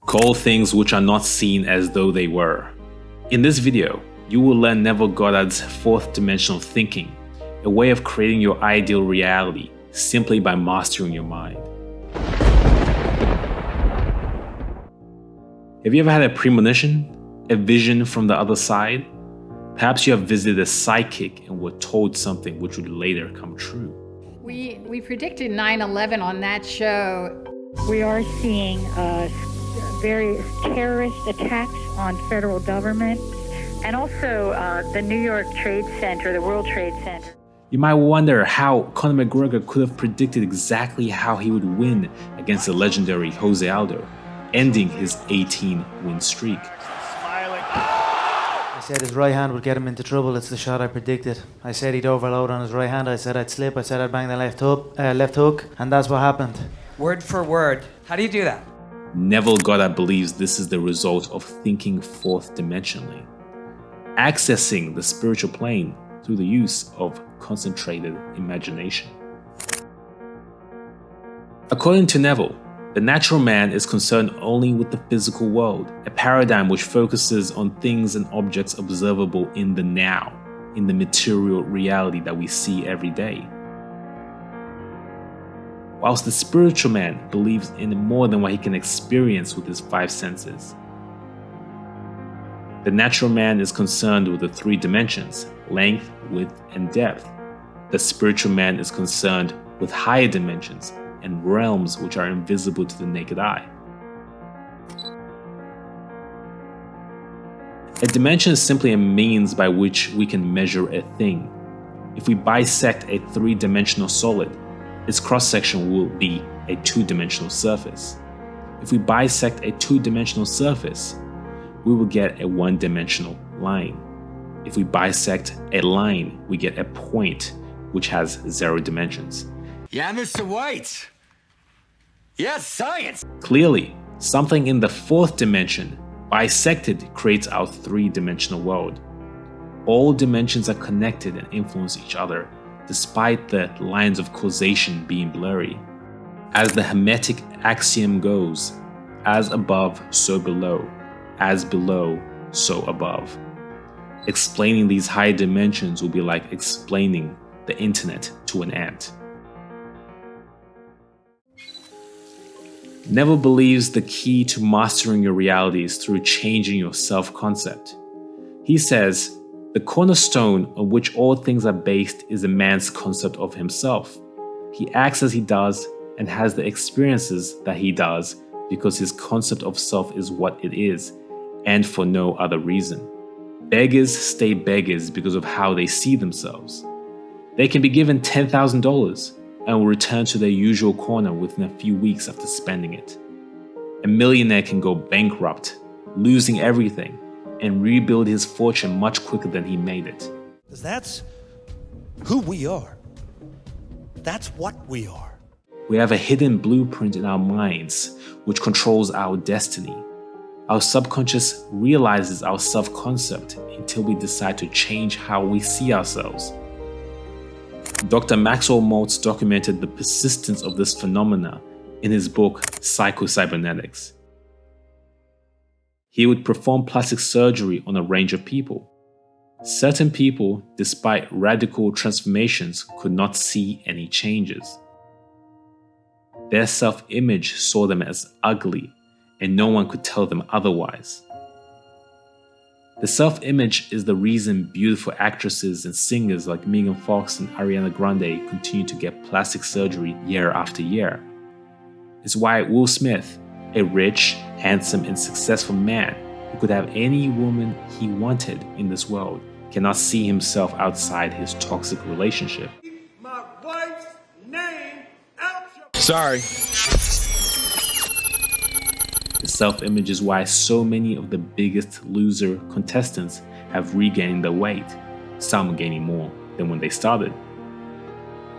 Call things which are not seen as though they were. In this video, you will learn Neville Goddard's fourth dimensional thinking, a way of creating your ideal reality simply by mastering your mind. Have you ever had a premonition? A vision from the other side? Perhaps you have visited a psychic and were told something which would later come true. We predicted 9/11 on that show. We are seeing various terrorist attacks on federal government and also the New York Trade Center, the World Trade Center. You might wonder how Conor McGregor could have predicted exactly how he would win against the legendary Jose Aldo, ending his 18-win streak. I said his right hand would get him into trouble. It's the shot I predicted. I said he'd overload on his right hand. I said I'd slip. I said I'd bang the left hook, and that's what happened. Word for word. How do you do that? Neville Goddard believes this is the result of thinking fourth dimensionally, accessing the spiritual plane through the use of concentrated imagination. According to Neville, the natural man is concerned only with the physical world, a paradigm which focuses on things and objects observable in the now, in the material reality that we see every day. Whilst the spiritual man believes in more than what he can experience with his five senses. The natural man is concerned with the three dimensions, length, width, and depth. The spiritual man is concerned with higher dimensions and realms which are invisible to the naked eye. A dimension is simply a means by which we can measure a thing. If we bisect a three-dimensional solid, its cross-section will be a two-dimensional surface. If we bisect a two-dimensional surface, we will get a one-dimensional line. If we bisect a line, we get a point which has 0 dimensions. Yeah, Mr. White. Yes, science. Clearly, something in the fourth dimension, bisected, creates our three-dimensional world. All dimensions are connected and influence each other, despite the lines of causation being blurry. As the Hermetic axiom goes, as above, so below, as below, so above. Explaining these higher dimensions will be like explaining the internet to an ant. Neville believes the key to mastering your reality is through changing your self-concept. He says, the cornerstone on which all things are based is a man's concept of himself. He acts as he does and has the experiences that he does because his concept of self is what it is, and for no other reason. Beggars stay beggars because of how they see themselves. They can be given $10,000 and will return to their usual corner within a few weeks after spending it. A millionaire can go bankrupt, losing everything, and rebuild his fortune much quicker than he made it. Because that's who we are. That's what we are. We have a hidden blueprint in our minds which controls our destiny. Our subconscious realizes our self-concept until we decide to change how we see ourselves. Dr. Maxwell Maltz documented the persistence of this phenomena in his book Psycho-Cybernetics. He would perform plastic surgery on a range of people. Certain people, despite radical transformations, could not see any changes. Their self-image saw them as ugly, and no one could tell them otherwise. The self-image is the reason beautiful actresses and singers like Megan Fox and Ariana Grande continue to get plastic surgery year after year. It's why Will Smith, a rich, handsome, and successful man who could have any woman he wanted in this world, cannot see himself outside his toxic relationship. Keep my wife's name out your... Sorry. The self-image is why so many of the biggest loser contestants have regained their weight, some gaining more than when they started.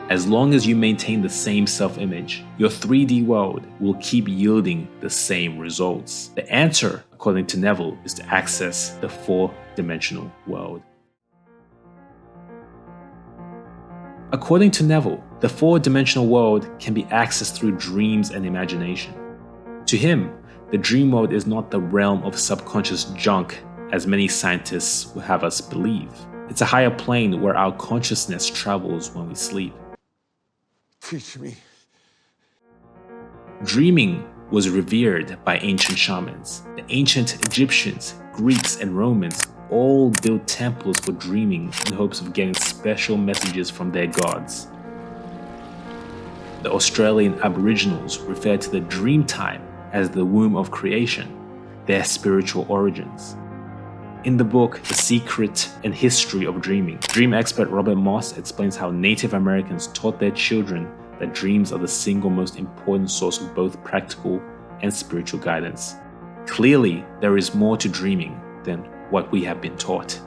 As long as you maintain the same self-image, your 3D world will keep yielding the same results. The answer, according to Neville, is to access the four-dimensional world. According to Neville, the four-dimensional world can be accessed through dreams and imagination. To him, The dream world is not the realm of subconscious junk, as many scientists would have us believe. It's a higher plane where our consciousness travels when we sleep. Teach me. Dreaming was revered by ancient shamans. The ancient Egyptians, Greeks, and Romans all built temples for dreaming in hopes of getting special messages from their gods. The Australian Aboriginals refer to the dream time as the womb of creation, their spiritual origins. In the book, The Secret and History of Dreaming, dream expert Robert Moss explains how Native Americans taught their children that dreams are the single most important source of both practical and spiritual guidance. Clearly, there is more to dreaming than what we have been taught.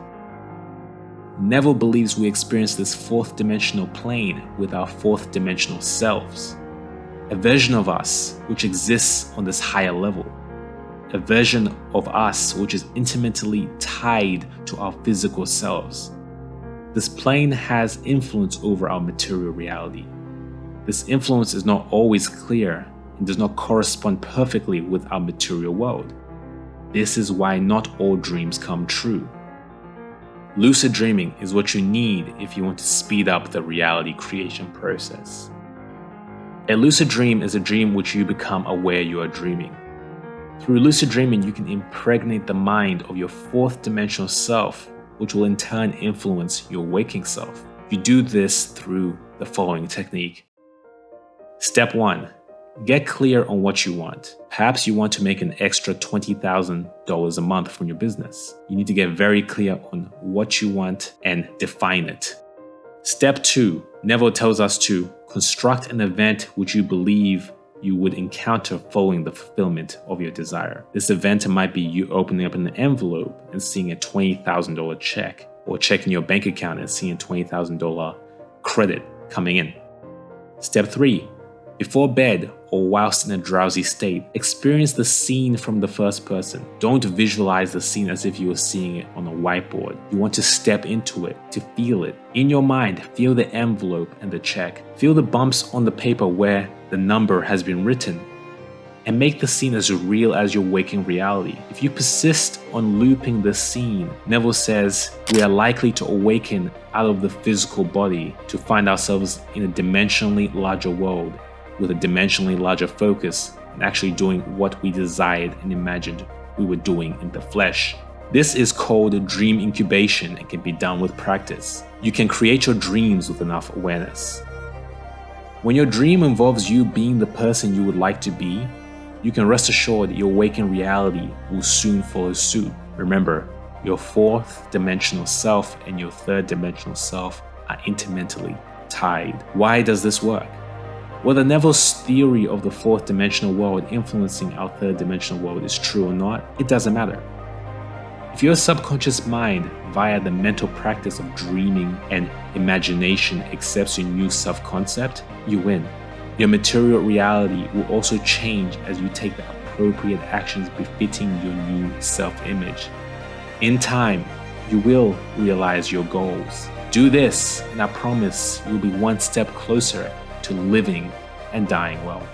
Neville believes we experience this fourth dimensional plane with our fourth dimensional selves, a version of us which exists on this higher level, a version of us which is intimately tied to our physical selves. This plane has influence over our material reality. This influence is not always clear and does not correspond perfectly with our material world. This is why not all dreams come true. Lucid dreaming is what you need if you want to speed up the reality creation process. A lucid dream is a dream which you become aware you are dreaming. Through lucid dreaming, you can impregnate the mind of your fourth dimensional self, which will in turn influence your waking self. You do this through the following technique. Step 1. Get clear on what you want. Perhaps you want to make an extra $20,000 a month from your business. You need to get very clear on what you want and define it. Step 2. Neville tells us to construct an event which you believe you would encounter following the fulfillment of your desire. This event might be you opening up an envelope and seeing a $20,000 check, or checking your bank account and seeing a $20,000 credit coming in. Step 3. Before bed or whilst in a drowsy state, experience the scene from the first person. Don't visualize the scene as if you were seeing it on a whiteboard. You want to step into it, to feel it. In your mind, feel the envelope and the check. Feel the bumps on the paper where the number has been written. And make the scene as real as your waking reality. If you persist on looping the scene, Neville says we are likely to awaken out of the physical body to find ourselves in a dimensionally larger world, with a dimensionally larger focus and actually doing what we desired and imagined we were doing in the flesh. This is called dream incubation and can be done with practice. You can create your dreams with enough awareness. When your dream involves you being the person you would like to be, you can rest assured your waking reality will soon follow suit. Remember, your fourth dimensional self and your third dimensional self are intimately tied. Why does this work? Whether Neville's theory of the fourth dimensional world influencing our third dimensional world is true or not, it doesn't matter. If your subconscious mind, via the mental practice of dreaming and imagination, accepts your new self-concept, you win. Your material reality will also change as you take the appropriate actions befitting your new self-image. In time, you will realize your goals. Do this, and I promise you'll be one step closer to living and dying well.